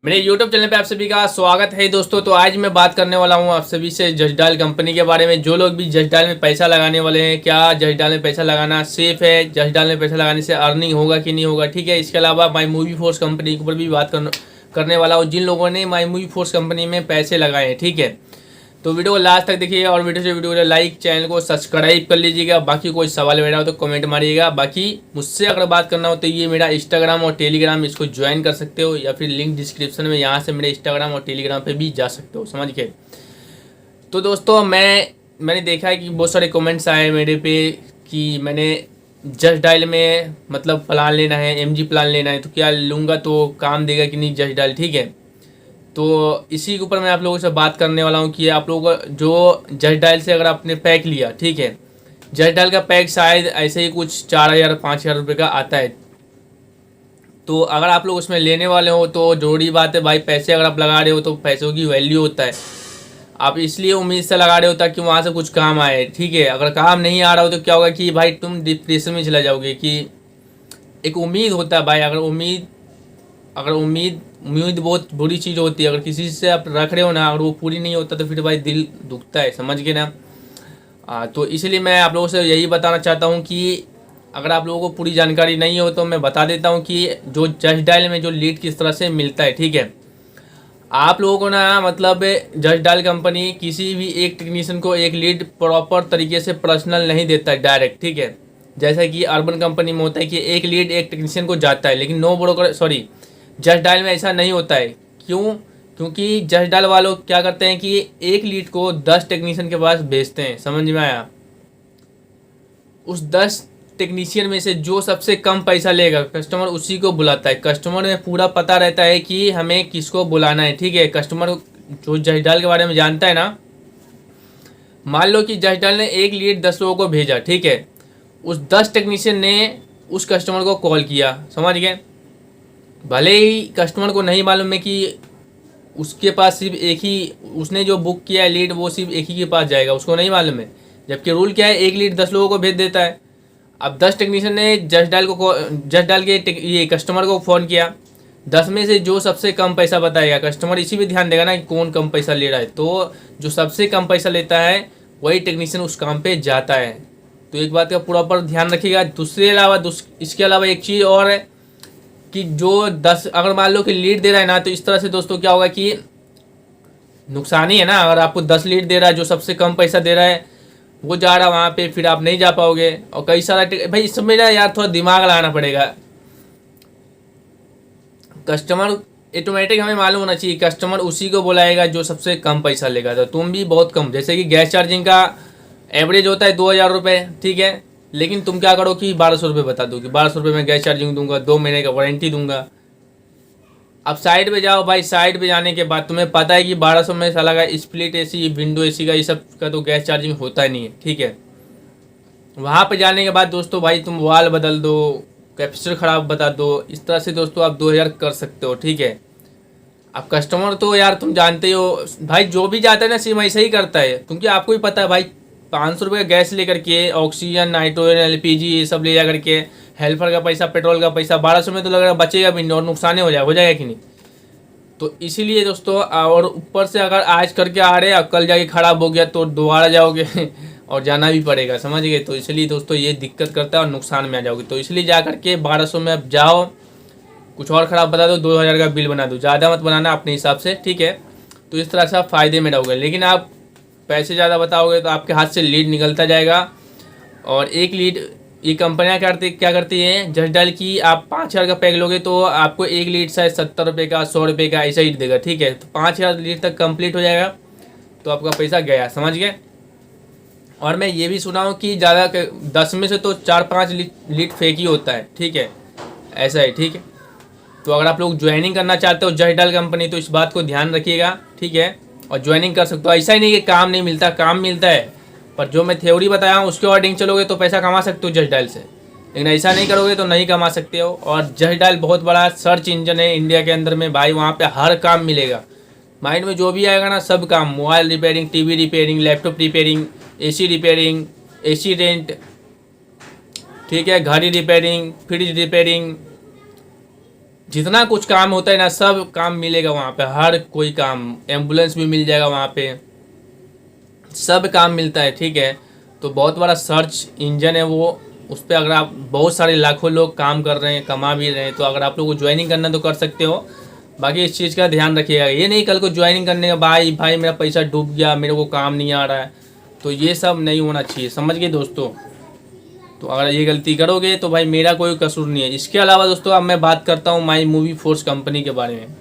मेरे YouTube channel पे आप सभी का स्वागत है दोस्तों। तो आज मैं बात करने वाला हूँ आप सभी से जस्ट डायल कंपनी के बारे में। जो लोग भी जस्ट डायल में पैसा लगाने वाले हैं, क्या जस्ट डायल में पैसा लगाना सेफ है, जस्ट डायल में पैसा लगाने से अर्निंग होगा कि नहीं होगा, ठीक है। इसके अलावा माई मूवी फोर्स कंपनी के ऊपर भी बात करने वाला हूँ, जिन लोगों ने माई मूवी फोर्स कंपनी में पैसे लगाए हैं, ठीक है। तो वीडियो को लास्ट तक देखिएगा और वीडियो को लाइक, चैनल को सब्सक्राइब कर लीजिएगा। बाकी कोई सवाल वगैरह हो तो कमेंट मारिएगा। बाकी मुझसे अगर बात करना हो तो ये मेरा इंस्टाग्राम और टेलीग्राम, इसको ज्वाइन कर सकते हो या फिर लिंक डिस्क्रिप्शन में, यहाँ से मेरे इंस्टाग्राम और टेलीग्राम पे भी जा सकते हो, समझ के। तो दोस्तों मैंने देखा है कि बहुत सारे कमेंट्स आए मेरे पे कि मैंने जस्ट डायल में मतलब प्लान लेना है, MG प्लान लेना है, तो क्या लूँगा तो काम देगा कि नहीं जस्ट डायल, ठीक है। तो इसी के ऊपर मैं आप लोगों से बात करने वाला हूँ कि आप लोगों को जो जस्ट डायल से अगर आपने पैक लिया, ठीक है, जस्ट डायल का पैक शायद ऐसे ही कुछ 4,000 5,000 रुपये का आता है। तो अगर आप लोग उसमें लेने वाले हो तो जरूरी बात है भाई, पैसे अगर आप लगा रहे हो तो पैसों की वैल्यू होता है। आप इसलिए उम्मीद से लगा रहे हो ताकि वहाँ से कुछ काम आए, ठीक है। अगर काम नहीं आ रहा हो तो क्या होगा कि भाई तुम डिप्रेशन में चला जाओगे। कि एक उम्मीद होता है भाई, अगर उम्मीद बहुत बुरी चीज़ होती है। अगर किसी से आप रख रहे हो ना, अगर वो पूरी नहीं होता तो फिर भाई दिल दुखता है, समझ गए ना। तो इसलिए मैं आप लोगों से यही बताना चाहता हूँ कि अगर आप लोगों को पूरी जानकारी नहीं हो तो मैं बता देता हूँ कि जो जस्ट डायल में जो लीड किस तरह से मिलता है, ठीक है। आप लोगों को ना मतलब जस्ट डायल कंपनी किसी भी एक टेक्नीशियन को एक लीड प्रॉपर तरीके से पर्सनल नहीं देता है डायरेक्ट, ठीक है। जैसा कि अर्बन कंपनी में होता है कि एक लीड एक टेक्नीशियन को जाता है, लेकिन no broker sorry just dial में ऐसा नहीं होता है। क्यों? क्योंकि जस्ट डायल वालों क्या करते हैं कि एक लीड को 10 टेक्नीशियन के पास भेजते हैं, समझ में आया। उस 10 टेक्नीशियन में से जो सबसे कम पैसा लेगा कस्टमर उसी को बुलाता है। कस्टमर में पूरा पता रहता है कि हमें किसको बुलाना है, ठीक है। कस्टमर जो जस्ट डायल के बारे में जानता है ना, मान लो कि जस्ट डायल ने एक लीड 10 लोगों को भेजा, ठीक है। उस 10 टेक्नीशियन ने उस कस्टमर को कॉल किया, समझ गए। भले ही कस्टमर को नहीं मालूम है कि उसके पास सिर्फ एक ही, उसने जो बुक किया है लीड वो सिर्फ एक ही के पास जाएगा, उसको नहीं मालूम है। जबकि रूल क्या है, एक लीड 10 लोगों को भेज देता है। अब 10 टेक्नीशियन ने जस्ट डायल के ये कस्टमर को फ़ोन किया, 10 में से जो सबसे कम पैसा बताएगा, कस्टमर इसी पे ध्यान देगा ना कि कौन कम पैसा ले रहा है। तो जो सबसे कम पैसा लेता है वही टेक्नीशियन उस काम पे जाता है। तो एक बात का पूरा पर ध्यान रखिएगा। इसके अलावा एक चीज़ और है कि जो 10 अगर मान लो कि लीड दे रहा है ना, तो इस तरह से दोस्तों क्या होगा कि नुकसान ही है ना। अगर आपको 10 लीड दे रहा है, जो सबसे कम पैसा दे रहा है वो जा रहा है वहाँ पे, फिर आप नहीं जा पाओगे। और कई सारा भाई इस समय ना यार थोड़ा दिमाग लगाना पड़ेगा। कस्टमर ऑटोमेटिक हमें मालूम होना चाहिए, कस्टमर उसी को बुलाएगा जो सबसे कम पैसा लेगा। तो तुम भी बहुत कम, जैसे कि गैस चार्जिंग का एवरेज होता है 2,000 रुपये, ठीक है। लेकिन तुम क्या करो कि 1,200 रुपये बता दो कि 1,200 रुपये में गैस चार्जिंग दूंगा, 2 महीने का वारंटी दूंगा। अब साइड पे जाओ भाई, साइड पे जाने के बाद तुम्हें पता है कि 1,200 में साला का स्प्लिट AC, विंडो AC का, ये सब का तो गैस चार्जिंग होता ही नहीं है, ठीक है। वहाँ पे जाने के बाद दोस्तों भाई तुम वाल बदल दो, कैपेसिटर ख़राब बता दो, इस तरह से दोस्तों आप 2,000 कर सकते हो, ठीक है। अब कस्टमर तो यार तुम जानते ही हो भाई, जो भी जाता है ना सेम ऐसा ही करता है। क्योंकि आपको ही पता है भाई, 500 रुपये का गैस लेकर के ऑक्सीजन, नाइट्रोजन, LPG ये सब ले जा करके, हेल्पर का पैसा, पेट्रोल का पैसा, 1,200 में तो लग रहा है बचेगा भी नहीं और नुकसान हो जाएगा कि नहीं। तो इसीलिए दोस्तों, और ऊपर से अगर आज करके आ रहे हैं कल जाके ख़राब हो गया तो दोबारा जाओगे और जाना भी पड़ेगा, समझ गए। तो इसलिए दोस्तों ये दिक्कत करता है और नुकसान में आ जाओगे। तो इसलिए जा करके 1,200 में अब जाओ, कुछ और ख़राब बता दो, 2,000 का बिल बना दो, ज़्यादा मत बनाना अपने हिसाब से, ठीक है। तो इस तरह से आप फ़ायदे में रहोगे। लेकिन आप पैसे ज़्यादा बताओगे तो आपके हाथ से लीड निकलता जाएगा। और एक लीड, ये कंपनियाँ क्या करती हैं जस्ट डायल की, आप 5,000 का पैक लोगे तो आपको एक लीड शायद 70 रुपये का, 100 रुपये का ऐसा ही देगा, ठीक है। तो 5,000 लीड तक कंप्लीट हो जाएगा तो आपका पैसा गया, समझ गए। और मैं ये भी सुना हूँ कि ज़्यादा 10 में से तो 4-5 लीड फेक ही होता है, ठीक है, ऐसा है, ठीक है। तो अगर आप लोग ज्वाइनिंग करना चाहते हो जस्ट डायल कंपनी तो इस बात को ध्यान रखिएगा, ठीक है। और ज्वाइनिंग कर सकते हो। ऐसा ही नहीं कि काम नहीं मिलता, काम मिलता है, पर जो मैं थ्योरी बताया हूँ उसके अकॉर्डिंग चलोगे तो पैसा कमा सकते हो जस्ट डायल से। लेकिन ऐसा नहीं करोगे तो नहीं कमा सकते हो। और जस्ट डायल बहुत बड़ा सर्च इंजन है इंडिया के अंदर में भाई, वहाँ पे हर काम मिलेगा। माइंड में जो भी आएगा ना सब काम, mobile repairing, TV repairing, laptop repairing, AC repairing, AC rent, ठीक है, घड़ी रिपेयरिंग, फ्रिज रिपेयरिंग, जितना कुछ काम होता है ना सब काम मिलेगा वहाँ पे, हर कोई काम, एम्बुलेंस भी मिल जाएगा वहाँ पे, सब काम मिलता है, ठीक है। तो बहुत बड़ा सर्च इंजन है वो, उस पर अगर आप, बहुत सारे लाखों लोग काम कर रहे हैं, कमा भी रहे हैं, तो अगर आप लोग को ज्वाइनिंग करना तो कर सकते हो। बाकी इस चीज़ का ध्यान रखिएगा, ये नहीं कल को ज्वाइनिंग करने का भाई मेरा पैसा डूब गया, मेरे को काम नहीं आ रहा है, तो ये सब नहीं होना चाहिए, समझ गए दोस्तों। तो अगर ये गलती करोगे तो भाई मेरा कोई कसूर नहीं है। इसके अलावा दोस्तों अब मैं बात करता हूँ माई मूवी फोर्स कंपनी के बारे में।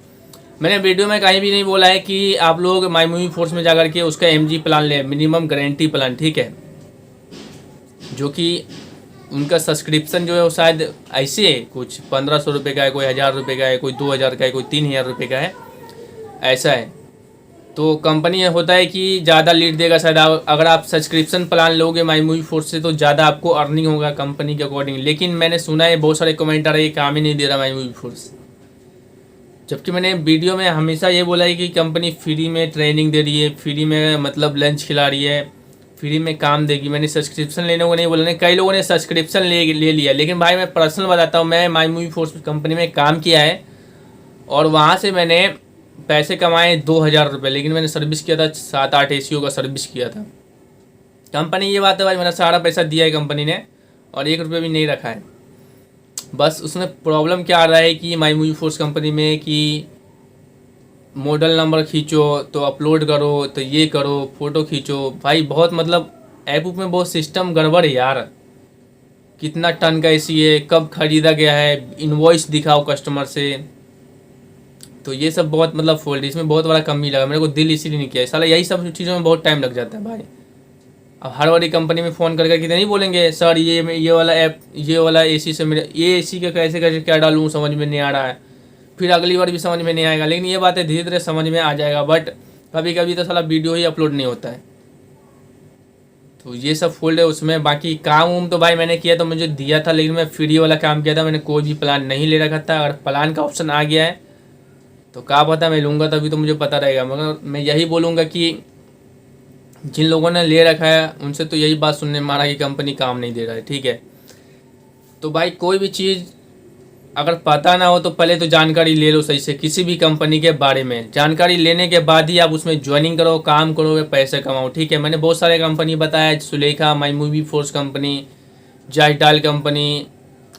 मैंने वीडियो में कहीं भी नहीं बोला है कि आप लोग माई मूवी फोर्स में जाकर के उसका MG प्लान लें, मिनिमम गारंटी प्लान, ठीक है, जो कि उनका सब्सक्रिप्शन जो है वो शायद ऐसे है, कुछ 1500 रुपये का है, कोई 1000 रुपये का है, कोई 2000 का है, कोई 3000 रुपये का है, ऐसा है। तो कंपनी होता है कि ज़्यादा लीड देगा शायद, अगर आप सब्सक्रिप्शन प्लान लोगे माई मूवी फोर्स से तो ज़्यादा आपको अर्निंग होगा कंपनी के अकॉर्डिंग। लेकिन मैंने सुना है बहुत सारे कमेंट आ रहे हैं काम ही नहीं दे रहा माई मूवी फोर्स, जबकि मैंने वीडियो में हमेशा ये बोला है कि कंपनी फ्री में ट्रेनिंग दे रही है, फ्री में मतलब लंच खिला रही है, फ्री में काम देगी। मैंने सब्सक्रिप्शन लेने को नहीं बोला, नहीं, कई लोगों ने सब्सक्रिप्शन ले लिया, लेकिन भाई मैं पर्सनल बताता हूँ, मैं माई मूवी फोर्स कंपनी में काम किया है और वहाँ से मैंने पैसे कमाए 2000 रुपये, लेकिन मैंने सर्विस किया था 7-8 ACO का सर्विस किया था। कंपनी, ये बात है भाई, मेरा सारा पैसा दिया है कंपनी ने और 1 रुपये भी नहीं रखा है। बस उसमें प्रॉब्लम क्या आ रहा है कि माई मूवी फोर्स कंपनी में कि मॉडल नंबर खींचो तो अपलोड करो, तो ये करो, फ़ोटो खींचो, भाई बहुत मतलब ऐप में बहुत सिस्टम गड़बड़ है यार। कितना टन का AC है, कब खरीदा गया है, इनवॉइस दिखाओ कस्टमर से, तो ये सब बहुत मतलब फॉल्ट, इसमें बहुत बड़ा कमी लगा मेरे को, दिल इसीलिए नहीं किया साला, यही सब चीज़ों में बहुत टाइम लग जाता है भाई। अब हर वाली कंपनी में फ़ोन करके नहीं बोलेंगे सर ये वाला ऐप, ये वाला AC से मेरे, ये AC का कैसे कैसे क्या डालूँ समझ में नहीं आ रहा है, फिर अगली बार भी समझ में नहीं आएगा। लेकिन ये बातें धीरे धीरे समझ में आ जाएगा, बट कभी कभी तो साला वीडियो ही अपलोड नहीं होता है, तो ये सब फॉल्ट है उसमें। बाकी काम तो भाई मैंने किया तो मुझे दिया था, लेकिन मैं फ्री वाला काम किया था, मैंने कोई भी प्लान नहीं ले रखा था। अगर प्लान का ऑप्शन आ गया है तो क्या पता मैं लूँगा, तभी तो मुझे पता रहेगा। मगर मैं यही बोलूँगा कि जिन लोगों ने ले रखा है उनसे तो यही बात सुनने में आ रहा है कि कंपनी काम नहीं दे रहा है, ठीक है। तो भाई कोई भी चीज़ अगर पता ना हो तो पहले तो जानकारी ले लो सही से, किसी भी कंपनी के बारे में जानकारी लेने के बाद ही आप उसमें ज्वाइनिंग करो, काम करो, पैसे कमाओ, ठीक है। मैंने बहुत सारे कंपनी बताया, Sulekha, my movie force company, Justdial company,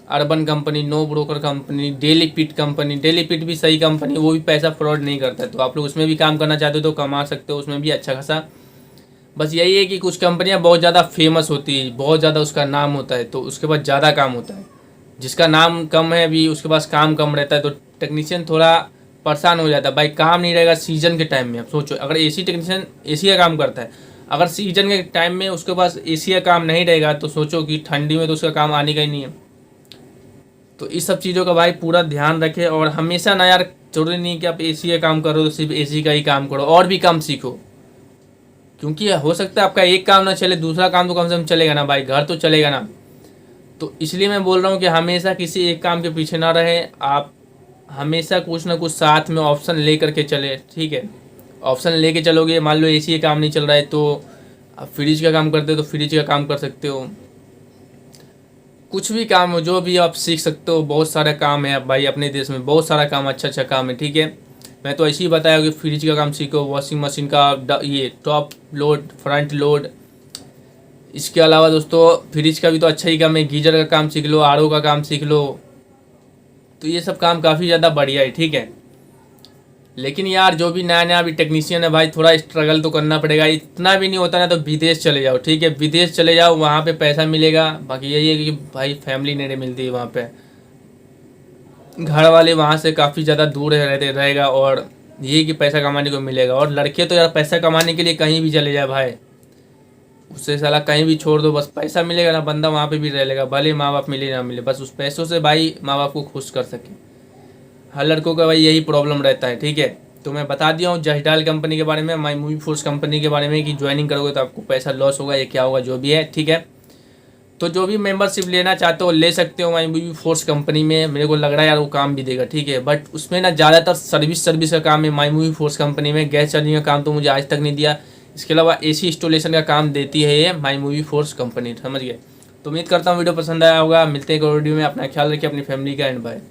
urban company, no broker company, डेली पिट कंपनी। डेली पिट भी सही कंपनी, वो भी पैसा फ्रॉड नहीं करता है, तो आप लोग उसमें भी काम करना चाहते हो तो कमा सकते हो, उसमें भी अच्छा खासा। बस यही है कि कुछ कंपनियां बहुत ज़्यादा फेमस होती है, बहुत ज़्यादा उसका नाम होता है, तो उसके पास ज़्यादा काम होता है। जिसका नाम कम है अभी उसके पास काम कम रहता है, तो टेक्नीशियन थोड़ा परेशान हो जाता है भाई। काम नहीं रहेगा सीजन के टाइम में, आप सोचो अगर AC टेक्नीशियन AC का काम करता है, अगर सीजन के टाइम में उसके पास AC का काम नहीं रहेगा तो सोचो कि ठंडी में तो उसका काम आने का ही नहीं है। तो इस सब चीज़ों का भाई पूरा ध्यान रखें, और हमेशा ना यार, जरूरी नहीं कि आप AC का काम करो तो सिर्फ AC का ही काम करो, और भी काम सीखो, क्योंकि हो सकता है आपका एक काम ना चले, दूसरा काम तो कम से कम चलेगा ना भाई, घर तो चलेगा ना। तो इसलिए मैं बोल रहा हूँ कि हमेशा किसी एक काम के पीछे ना रहे, आप हमेशा कुछ ना कुछ साथ में ऑप्शन ले करके चले, ठीक है। ऑप्शन लेके चलोगे, मान लो AC का काम नहीं चल रहा है तो आप फ्रिज का काम करते हो तो फ्रिज का काम कर सकते हो, कुछ भी काम हो जो भी आप सीख सकते हो। बहुत सारा काम है भाई अपने देश में, बहुत सारा काम, अच्छा अच्छा काम है, ठीक है। मैं तो ऐसे ही बताया कि फ्रिज का काम सीखो, वॉशिंग मशीन का ये टॉप लोड, फ्रंट लोड। इसके अलावा दोस्तों फ्रिज का भी तो अच्छा ही काम है, गीजर का काम सीख लो, RO का काम सीख लो, तो ये सब काम काफ़ी ज़्यादा बढ़िया है, ठीक है। लेकिन यार जो भी नया नया अभी टेक्नीशियन है भाई, थोड़ा स्ट्रगल तो करना पड़ेगा, इतना भी नहीं होता ना तो विदेश चले जाओ, ठीक है। विदेश चले जाओ, वहाँ पे पैसा मिलेगा। बाकी यही है कि भाई फैमिली नहीं मिलती है वहाँ पे, घर वाले वहाँ से काफ़ी ज़्यादा दूर रहते रहेगा, और ये कि पैसा कमाने को मिलेगा। और लड़के तो यार पैसा कमाने के लिए कहीं भी चले जाए भाई, उससे साला कहीं भी छोड़ दो, बस पैसा मिलेगा ना, बंदा वहाँ पे भी रह लेगा, भले माँ बाप मिले ना मिले, बस उस पैसों से भाई माँ बाप को खुश कर सके। हर लड़कों का भाई यही प्रॉब्लम रहता है, ठीक है। तो मैं बता दिया हूँ जयडाल कंपनी के बारे में, माई मूवी फोर्स कंपनी के बारे में, कि ज्वाइनिंग करोगे तो आपको पैसा लॉस होगा या क्या होगा, जो भी है, ठीक है। तो जो भी मेंबरशिप लेना चाहते हो ले सकते हो माई मूवी फोर्स कंपनी में। मेरे को लग रहा है यार वो काम भी देगा, ठीक है। बट उसमें ना ज़्यादातर सर्विस का काम है माई मूवी फोर्स कंपनी में। गैस चार्जिंग का काम तो मुझे आज तक नहीं दिया। इसके अलावा AC इंस्टॉलेशन का काम देती है ये माई मूवी फोर्स कंपनी, समझ गए। तो उम्मीद करता हूँ वीडियो पसंद आया होगा। मिलते हैं एक और वीडियो में, अपना ख्याल रखिए, अपनी फैमिली का, एंड बाय।